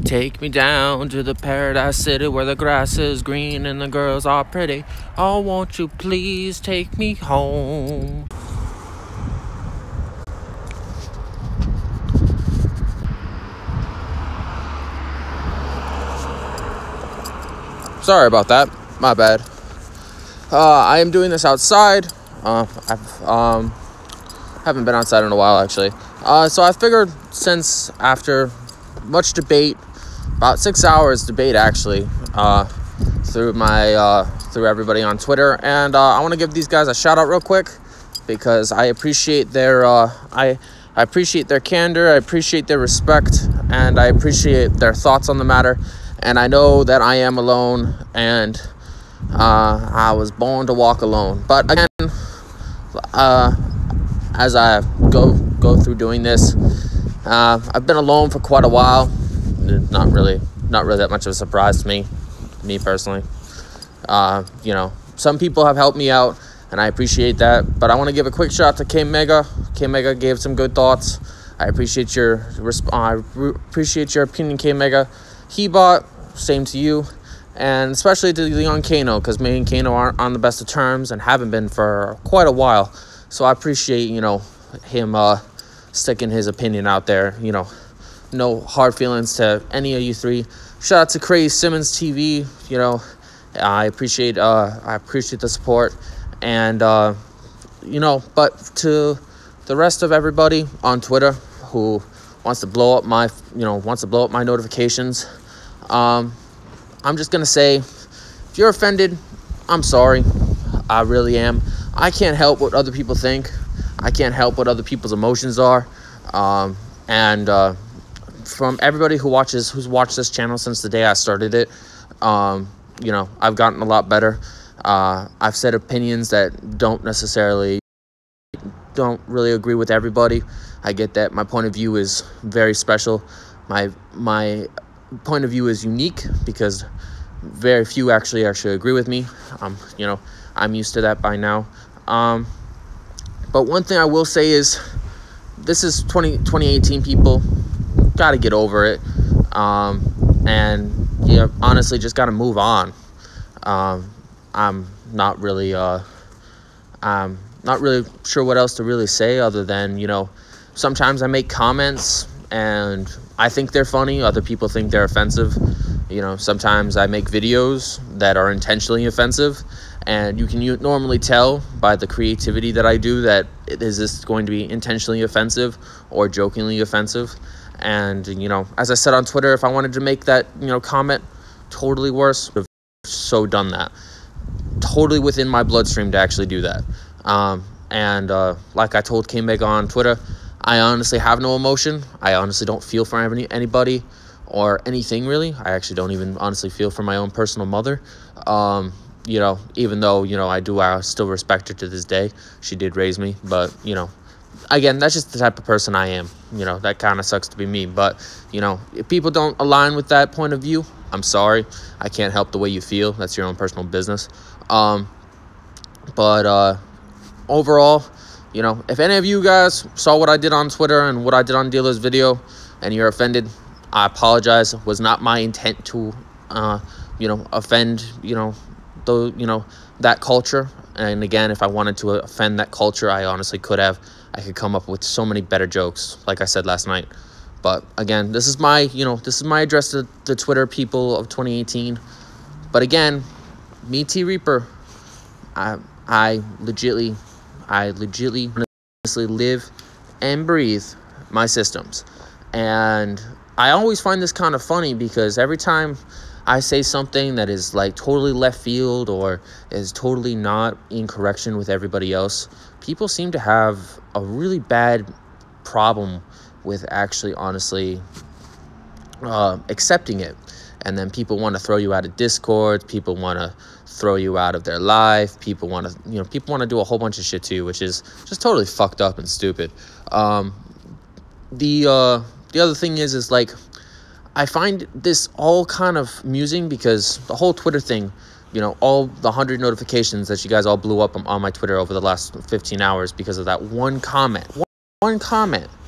Take me down to the paradise city where the grass is green and the girls are pretty. Oh, won't you please take me home? Sorry about that. My bad. I am doing this outside. I've haven't been outside in a while, actually. So I figured, since after much debate, about 6 hours debate actually, through everybody on Twitter, and I want to give these guys a shout out real quick because I appreciate their I appreciate their candor, I appreciate their respect, and I appreciate their thoughts on the matter. And I know that I am alone, and I was born to walk alone. But again, as I go through doing this, I've been alone for quite a while. Not really that much of a surprise to me personally. Some people have helped me out, and I appreciate that. But I want to give a quick shout out to K Mega. K Mega gave some good thoughts. I appreciate your opinion, K Mega. Hebot, same to you, and especially to the young Kano, because me and Kano aren't on the best of terms and haven't been for quite a while. So I appreciate, him sticking his opinion out there. No hard feelings to any of you three. Shout out to Crazy Simmons TV. I appreciate the support, and but to the rest of everybody on Twitter who wants to blow up my notifications, I'm just gonna say, if you're offended, I'm sorry. I really am. I can't help what other people think. I can't help what other people's emotions are. From everybody who's watched this channel since the day I started it, I've gotten a lot better. I've said opinions that don't really agree with everybody. I get that. My point of view is very special. My point of view is unique because very few actually agree with me. I'm used to that by now. But one thing I will say is, this is 2018, people. Got to get over it. Honestly, just got to move on. I'm not really sure what else to really say other than, sometimes I make comments and I think they're funny. Other people think they're offensive. Sometimes I make videos that are intentionally offensive, and you can normally tell by the creativity that I do that is this going to be intentionally offensive or jokingly offensive. And, as I said on Twitter, if I wanted to make that, comment totally worse, I've so done that. Totally within my bloodstream to actually do that. Like I told K Mega on Twitter, I honestly have no emotion. I honestly don't feel for anybody or anything, really. I actually don't even honestly feel for my own personal mother. Even though, I still respect her to this day. She did raise me, but, again, that's just the type of person I am. That kind of sucks to be me. But, if people don't align with that point of view, I'm sorry. I can't help the way you feel. That's your own personal business. Overall, if any of you guys saw what I did on Twitter and what I did on Dealer's video and you're offended, I apologize. It was not my intent to, offend, that culture. And again, if I wanted to offend that culture, I honestly could have. I could come up with so many better jokes, like I said last night. But again, this is my address to the Twitter people of 2018. But again, me, T Reaper, I legitly honestly live and breathe my systems. And I always find this kind of funny because every time I say something that is like totally left field or is totally not in correction with everybody else, people seem to have a really bad problem with actually honestly accepting it. And then people want to throw you out of Discord, people want to throw you out of their life, people want to do a whole bunch of shit to you, which is just totally fucked up and stupid. The other thing is like, I find this all kind of amusing because the whole Twitter thing, all the 100 notifications that you guys all blew up on my Twitter over the last 15 hours because of that one comment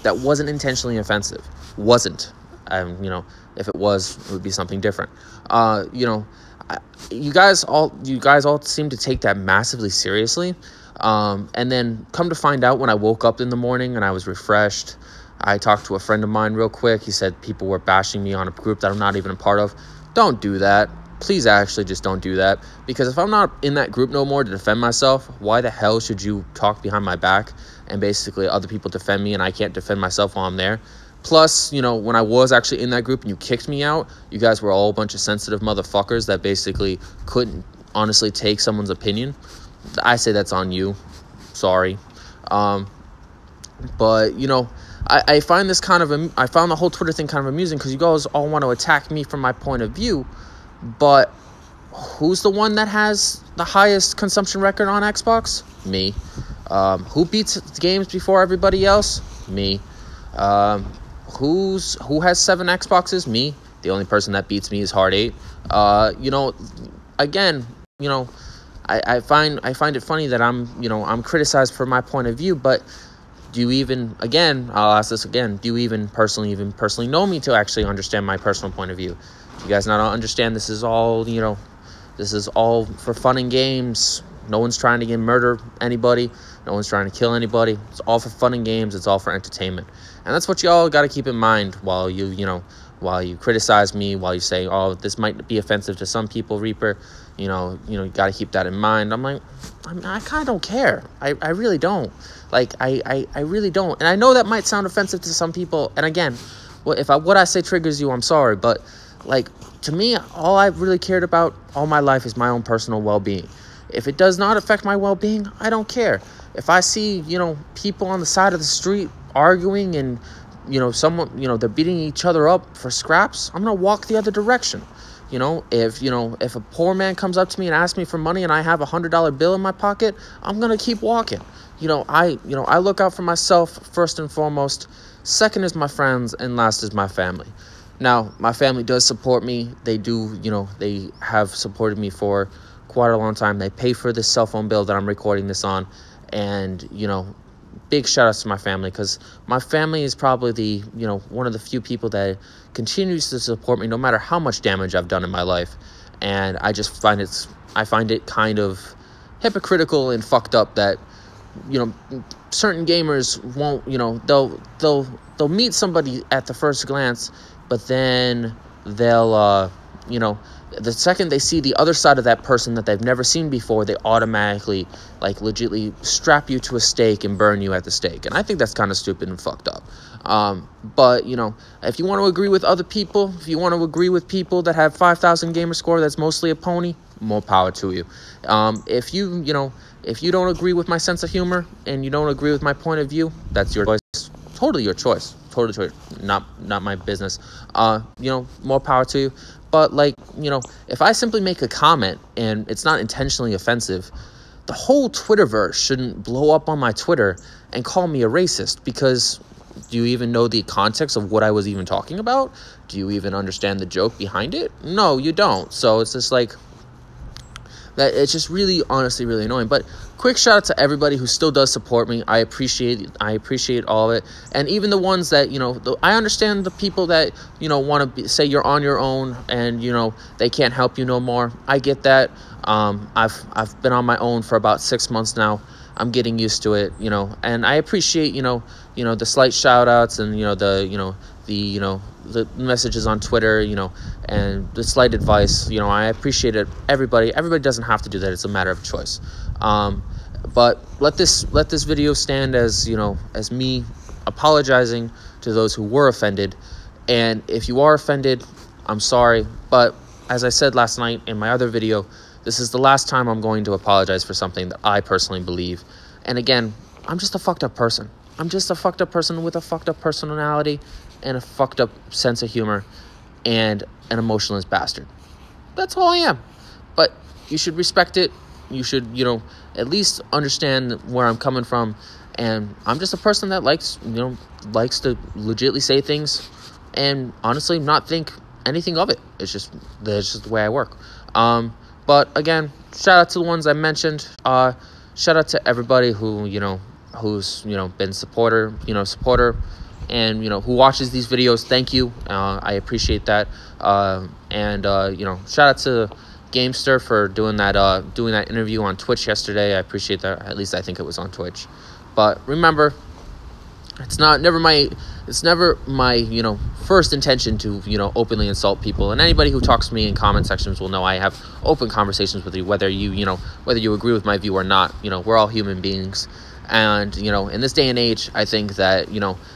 that wasn't intentionally offensive. Wasn't. If it was, it would be something different. You know, you guys all seem to take that massively seriously. And then come to find out, when I woke up in the morning and I was refreshed, I talked to a friend of mine real quick. He said people were bashing me on a group that I'm not even a part of. Don't do that. Please actually just don't do that. Because if I'm not in that group no more to defend myself, why the hell should you talk behind my back and basically other people defend me and I can't defend myself while I'm there? Plus, you know, when I was actually in that group and you kicked me out, you guys were all a bunch of sensitive motherfuckers that basically couldn't honestly take someone's opinion. I say that's on you. Sorry. But, you know, I find this I found the whole Twitter thing kind of amusing because you guys all want to attack me from my point of view. But who's the one that has the highest consumption record on Xbox? Me. Who beats games before everybody else? Me. Who has 7 Xboxes? Me. The only person that beats me is Hard 8. You know, again, you know, I find it funny that I'm criticized for my point of view, but do you even, again, I'll ask this again, do you even personally know me to actually understand my personal point of view? Do you guys not understand this is all, you know, this is all for fun and games? No one's trying to murder anybody. No one's trying to kill anybody. It's all for fun and games. It's all for entertainment. And that's what y'all got to keep in mind while while you criticize me, while you say, oh, this might be offensive to some people, Reaper. You got to keep that in mind. I'm like, I kind of don't care. I really don't. Like, I really don't. And I know that might sound offensive to some people. And again, if what I say triggers you, I'm sorry. But, like, to me, all I've really cared about all my life is my own personal well-being. If it does not affect my well-being, I don't care. If I see, people on the side of the street arguing and, someone, they're beating each other up for scraps, I'm going to walk the other direction. If a poor man comes up to me and asks me for money and I have $100 bill in my pocket, I'm going to keep walking. I look out for myself first and foremost. Second is my friends, and last is my family. Now, my family does support me. They do, they have supported me for quite a long time. They pay for this cell phone bill that I'm recording this on. And, big shout outs to my family, because my family is probably one of the few people that continues to support me no matter how much damage I've done in my life. And I just find it kind of hypocritical and fucked up that, certain gamers won't, they'll meet somebody at the first glance, but then they'll, the second they see the other side of that person that they've never seen before, they automatically, legitly strap you to a stake and burn you at the stake. And I think that's kind of stupid and fucked up. But, if you want to agree with other people, if you want to agree with people that have 5,000 gamer score that's mostly a pony, more power to you. If you don't agree with my sense of humor and you don't agree with my point of view, that's your choice. Totally your choice. Totally not my business. More power to you. But, if I simply make a comment and it's not intentionally offensive, the whole Twitterverse shouldn't blow up on my Twitter and call me a racist, because do you even know the context of what I was even talking about? Do you even understand the joke behind it? No, you don't. So it's just that it's just really, honestly, really annoying. But quick shout out to everybody who still does support me. I appreciate all of it. And even the ones that, I understand the people that, want to say you're on your own and, they can't help you no more. I get that. I've been on my own for about 6 months now. I'm getting used to it, and I appreciate, the slight shout outs and, the messages on Twitter, and the slight advice. I appreciate it. Everybody doesn't have to do that. It's a matter of choice. But let this video stand as, as me apologizing to those who were offended. And if you are offended, I'm sorry. But as I said last night in my other video, this is the last time I'm going to apologize for something that I personally believe. And again, I'm just a fucked up person. I'm just a fucked up person with a fucked up personality and a fucked up sense of humor and an emotionless bastard. That's all I am. But you should respect it. You should, at least understand where I'm coming from. And I'm just a person that likes to legitimately say things and honestly not think anything of it. That's just the way I work. But again, shout out to the ones I mentioned. Shout out to everybody who, who's, been supporter. and who watches these videos, thank you. I appreciate that. Shout out to Gamester for doing that interview on Twitch yesterday. I appreciate that. At least I think it was on Twitch. But remember, it's never my first intention to openly insult people. And anybody who talks to me in comment sections will know I have open conversations with you, whether you agree with my view or not. We're all human beings. And in this day and age, I think that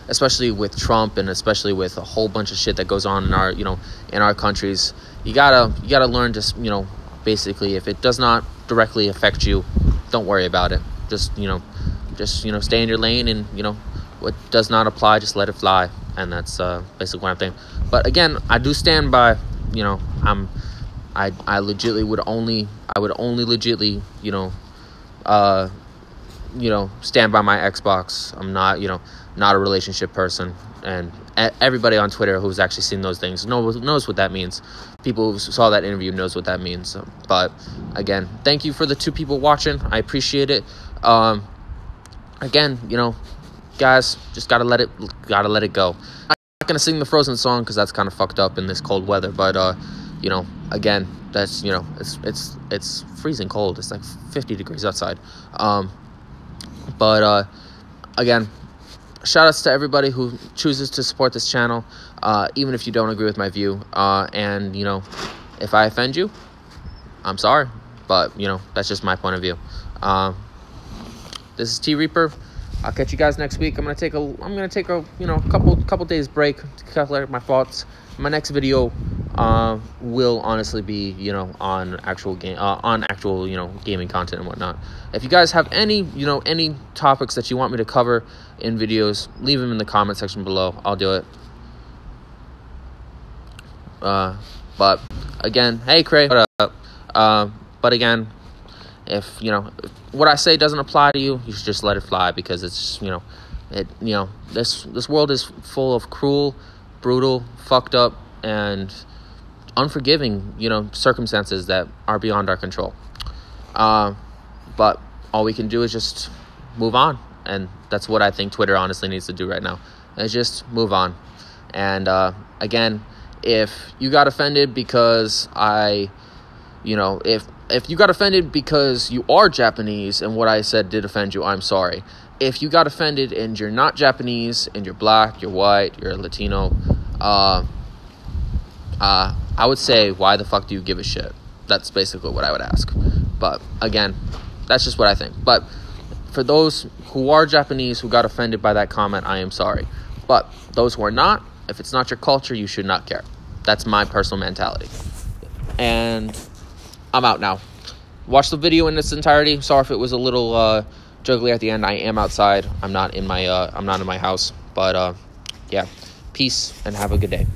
especially with Trump and especially with a whole bunch of shit that goes on in our countries, you gotta learn to basically, if it does not directly affect you, don't worry about it. Just stay in your lane, and what does not apply, just let it fly. And that's basically what I'm saying. But again, I do stand by I legitly would only legitly stand by my Xbox. I'm not a relationship person, and everybody on Twitter who's actually seen those things knows what that means. People who saw that interview knows what that means. But again, thank you for the 2 people watching. I appreciate it. Again, guys, just gotta let it go. I'm not gonna sing the Frozen song because that's kind of fucked up in this cold weather. But again, that's it's freezing cold. It's like 50 degrees outside. But again, shout outs to everybody who chooses to support this channel, even if you don't agree with my view. And if I offend you, I'm sorry, but that's just my point of view. This is T Reaper. I'll catch you guys next week. I'm gonna take a couple days break to calculate my thoughts. My next video will honestly be on actual gaming content and whatnot. If you guys have any any topics that you want me to cover in videos, leave them in the comment section below. I'll do it. But again, hey Cray, what up? But again, if what I say doesn't apply to you, you should just let it fly, because it's this world is full of cruel, brutal, fucked up, and unforgiving circumstances that are beyond our control. But all we can do is just move on, and that's what I think Twitter honestly needs to do right now, is just move on. And again, if you got offended because if you got offended because you are Japanese and what I said did offend you, I'm sorry. If you got offended and you're not Japanese and you're black, you're white, you're Latino, I would say, why the fuck do you give a shit? That's basically what I would ask. But again, that's just what I think. But for those who are Japanese who got offended by that comment, I am sorry. But those who are not, if it's not your culture, you should not care. That's my personal mentality. And I'm out now. Watch the video in its entirety. Sorry if it was a little juggly at the end. I am outside. I'm not in my house. But yeah, peace and have a good day.